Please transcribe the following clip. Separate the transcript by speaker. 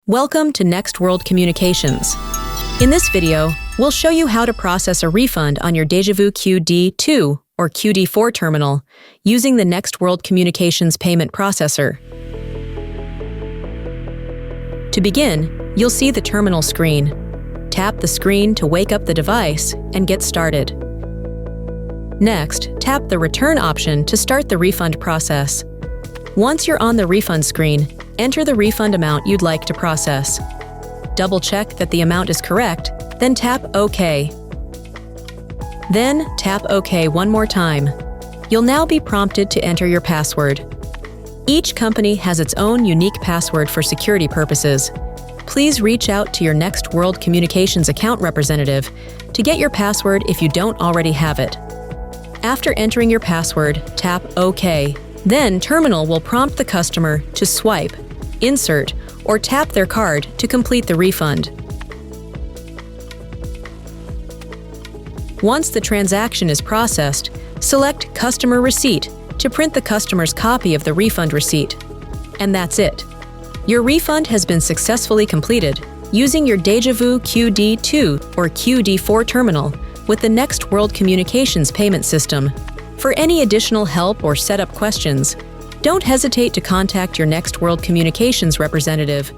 Speaker 1: Welcome to NextWorld Communications. In this video, we'll show you how to process a refund on your Dejavoo QD2 or QD4 terminal using the NextWorld Communications payment processor. To begin, you'll see the terminal screen. Tap the screen to wake up the device and get started. Next, tap the Return option to start the refund process. Once you're on the refund screen, enter the refund amount you'd like to process. Double-check that the amount is correct, then tap OK. Then tap OK one more time. You'll now be prompted to enter your password. Each company has its own unique password for security purposes. Please reach out to your NextWorld Communications account representative to get your password if you don't already have it. After entering your password, tap OK. Then Terminal will prompt the customer to swipe, insert, or tap their card to complete the refund. Once the transaction is processed, select Customer Receipt to print the customer's copy of the refund receipt. And that's it. Your refund has been successfully completed using your Dejavoo QD2 or QD4 terminal with the NextWorld Communications payment system. For any additional help or setup questions, don't hesitate to contact your NextWorld Communications representative